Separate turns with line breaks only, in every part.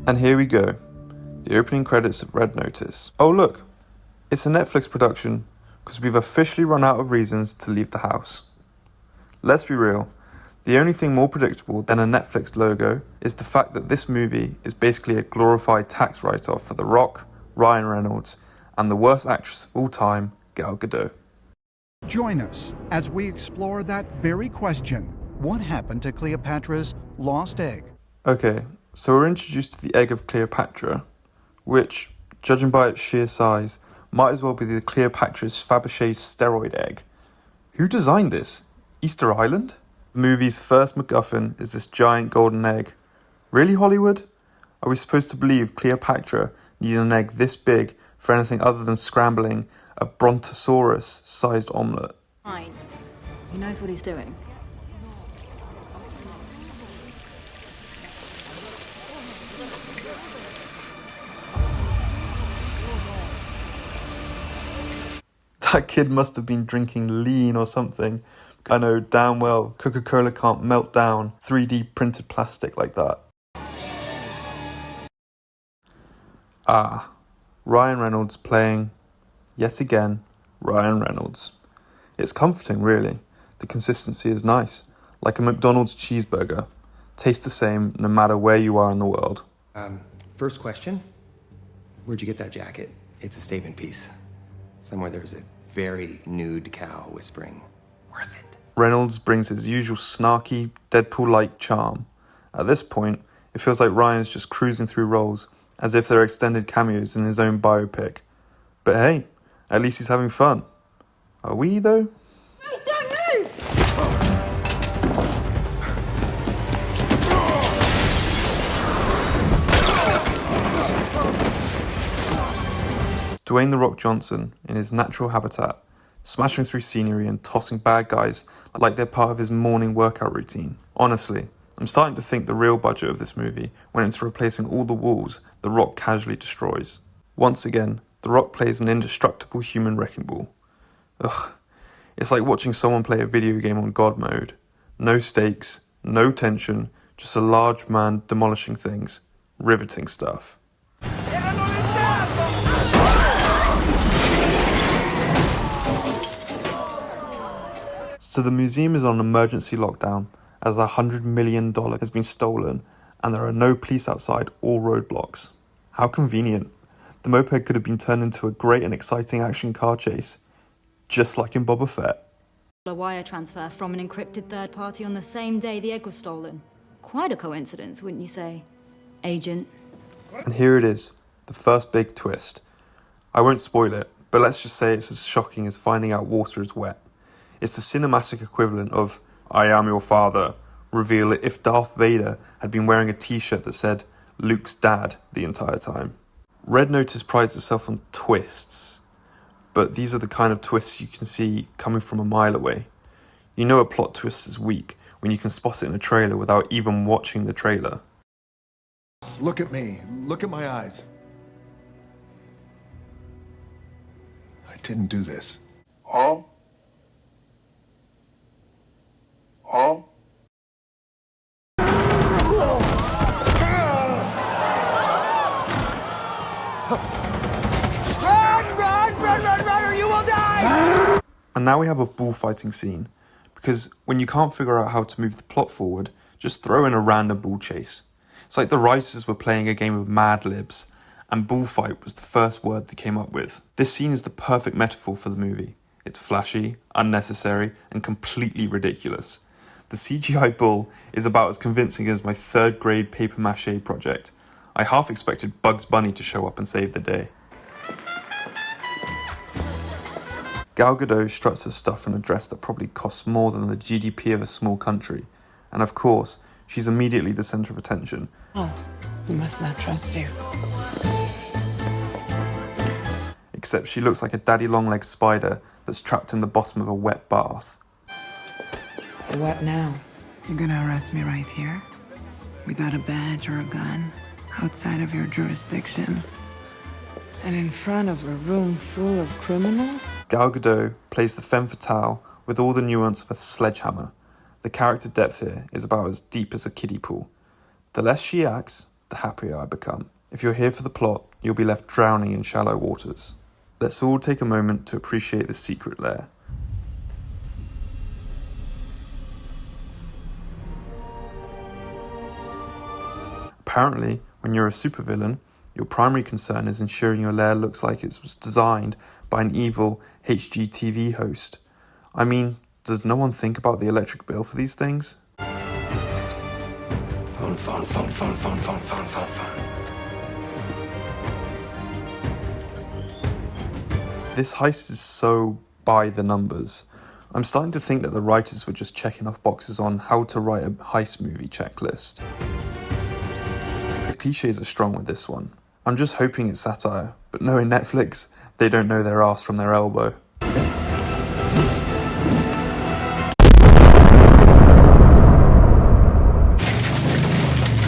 And here we go, the opening credits of Red Notice. Oh look, it's a Netflix production because we've officially run out of reasons to leave the house. Let's be real, the only thing more predictable than a Netflix logo is the fact that this movie is basically a glorified tax write-off for The Rock, Ryan Reynolds, and the worst actress of all time, Gal Gadot.
Join us as we explore that very question. What happened to Cleopatra's lost egg?
Okay, so we're introduced to the egg of Cleopatra, which, judging by its sheer size, might as well be the Cleopatra's Fabergé steroid egg. Who designed this? Easter Island? The movie's first MacGuffin is this giant golden egg. Really, Hollywood? Are we supposed to believe Cleopatra needed an egg this big for anything other than scrambling a brontosaurus-sized omelette?
Fine. He knows what he's doing.
That kid must have been drinking lean or something. I know damn well Coca-Cola can't melt down 3D printed plastic like that. Ryan Reynolds playing, yet again, Ryan Reynolds. It's comforting, really. The consistency is nice, like a McDonald's cheeseburger. Tastes the same no matter where you are in the world.
First question, where'd you get that jacket? It's a statement piece. Somewhere there's a very nude cow whispering, worth it.
Reynolds brings his usual snarky, Deadpool-like charm. At this point, it feels like Ryan's just cruising through roles, as if they're extended cameos in his own biopic. But hey, at least he's having fun. Are we, though?
Guys, don't move!
Dwayne "The Rock" Johnson, in his natural habitat, smashing through scenery and tossing bad guys like they're part of his morning workout routine. Honestly, I'm starting to think the real budget of this movie went into replacing all the walls The Rock casually destroys. Once again, The Rock plays an indestructible human wrecking ball. Ugh, it's like watching someone play a video game on God mode. No stakes, no tension, just a large man demolishing things, riveting stuff. So the museum is on emergency lockdown as $100 million has been stolen and there are no police outside or roadblocks. How convenient. The moped could have been turned into a great and exciting action car chase, just like in Boba Fett.
A wire transfer from an encrypted third party on the same day the egg was stolen. Quite a coincidence, wouldn't you say, Agent?
And here it is, the first big twist. I won't spoil it, but let's just say it's as shocking as finding out water is wet. It's the cinematic equivalent of "I am your father" reveal if Darth Vader had been wearing a t-shirt that said Luke's dad the entire time. Red Notice prides itself on twists, but these are the kind of twists you can see coming from a mile away. You know a plot twist is weak when you can spot it in a trailer without even watching the trailer.
Look at me. Look at my eyes. I didn't do this.
Huh? Huh?
Run, or you will die!
And now we have a bullfighting scene, because when you can't figure out how to move the plot forward, just throw in a random bull chase. It's like the writers were playing a game of Mad Libs, and bullfight was the first word they came up with. This scene is the perfect metaphor for the movie. It's flashy, unnecessary, and completely ridiculous. The CGI bull is about as convincing as my third grade papier-mâché project. I half expected Bugs Bunny to show up and save the day. Gal Gadot struts her stuff in a dress that probably costs more than the GDP of a small country. And of course, she's immediately the centre of attention.
Oh, we must not trust you.
Except she looks like a daddy-long-legged spider that's trapped in the bottom of a wet bath.
So what now? You're gonna arrest me right here? Without a badge or a gun? Outside of your jurisdiction? And in front of a room full of criminals?
Gal Gadot plays the femme fatale with all the nuance of a sledgehammer. The character depth here is about as deep as a kiddie pool. The less she acts, the happier I become. If you're here for the plot, you'll be left drowning in shallow waters. Let's all take a moment to appreciate the secret lair. Apparently, when you're a supervillain, your primary concern is ensuring your lair looks like it was designed by an evil HGTV host. I mean, does no one think about the electric bill for these things?
Phone.
This heist is so by the numbers. I'm starting to think that the writers were just checking off boxes on how to write a heist movie checklist. The cliches are strong with this one. I'm just hoping it's satire, but knowing Netflix, they don't know their arse from their elbow.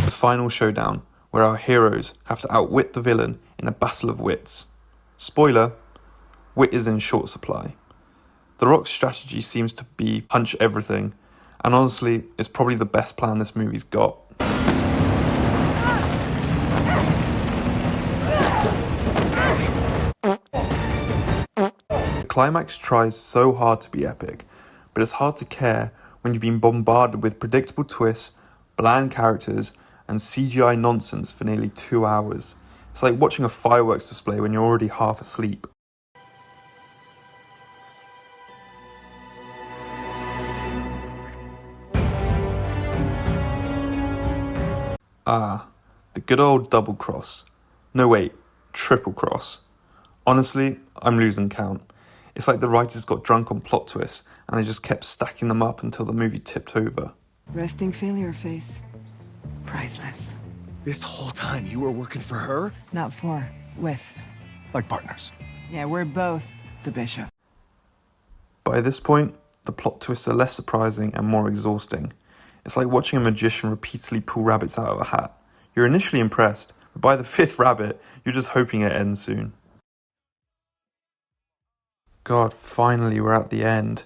The final showdown, where our heroes have to outwit the villain in a battle of wits. Spoiler, wit is in short supply. The Rock's strategy seems to be punch everything, and honestly, it's probably the best plan this movie's got. The climax tries so hard to be epic, but it's hard to care when you've been bombarded with predictable twists, bland characters, and CGI nonsense for nearly 2 hours. It's like watching a fireworks display when you're already half asleep. The good old double cross. No wait, triple cross. Honestly, I'm losing count. It's like the writers got drunk on plot twists and they just kept stacking them up until the movie tipped over.
Resting failure face. Priceless.
This whole time you were working for her?
Not for, with.
Like partners.
Yeah, we're both the bishop.
By this point, the plot twists are less surprising and more exhausting. It's like watching a magician repeatedly pull rabbits out of a hat. You're initially impressed, but by the 5th rabbit, you're just hoping it ends soon. God, finally we're at the end.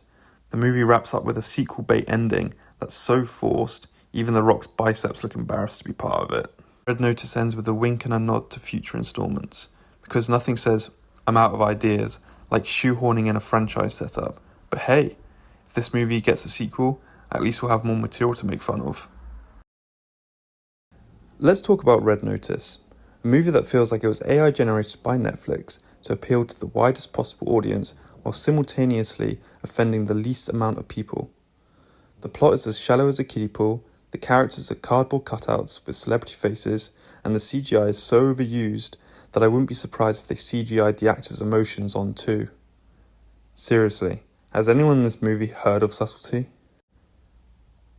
The movie wraps up with a sequel bait ending that's so forced, even The Rock's biceps look embarrassed to be part of it. Red Notice ends with a wink and a nod to future installments, because nothing says, I'm out of ideas, like shoehorning in a franchise setup. But hey, if this movie gets a sequel, at least we'll have more material to make fun of. Let's talk about Red Notice, a movie that feels like it was AI generated by Netflix to appeal to the widest possible audience while simultaneously offending the least amount of people. The plot is as shallow as a kiddie pool, the characters are cardboard cutouts with celebrity faces, and the CGI is so overused that I wouldn't be surprised if they CGI'd the actors' emotions on too. Seriously, has anyone in this movie heard of subtlety?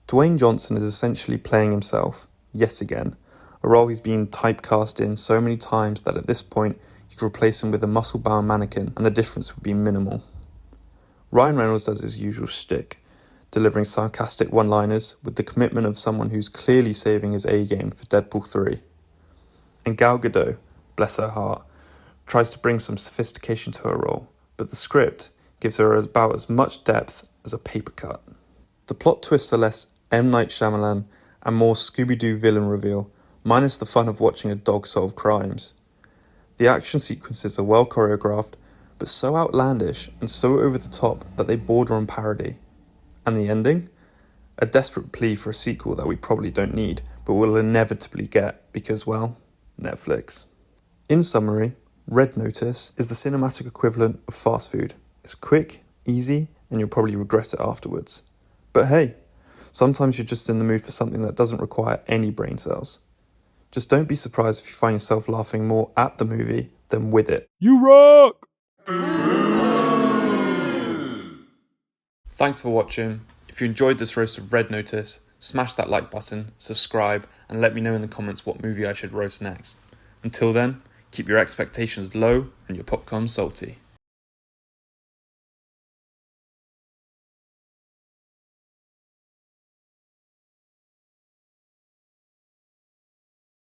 Dwayne Johnson is essentially playing himself, yet again, a role he's been typecast in so many times that at this point you could replace him with a muscle-bound mannequin and the difference would be minimal. Ryan Reynolds does his usual shtick, delivering sarcastic one-liners with the commitment of someone who's clearly saving his A-game for Deadpool 3. And Gal Gadot, bless her heart, tries to bring some sophistication to her role, but the script gives her about as much depth as a paper cut. The plot twists are less M. Night Shyamalan and more Scooby-Doo villain reveal, minus the fun of watching a dog solve crimes. The action sequences are well choreographed, but so outlandish and so over the top that they border on parody. And the ending? A desperate plea for a sequel that we probably don't need, but will inevitably get because, well, Netflix. In summary, Red Notice is the cinematic equivalent of fast food. It's quick, easy, and you'll probably regret it afterwards. But hey, sometimes you're just in the mood for something that doesn't require any brain cells. Just don't be surprised if you find yourself laughing more at the movie than with it.
You rock!
Thanks for watching. If you enjoyed this roast of Red Notice, smash that like button, subscribe, and let me know in the comments what movie I should roast next. Until then, keep your expectations low and your popcorn salty.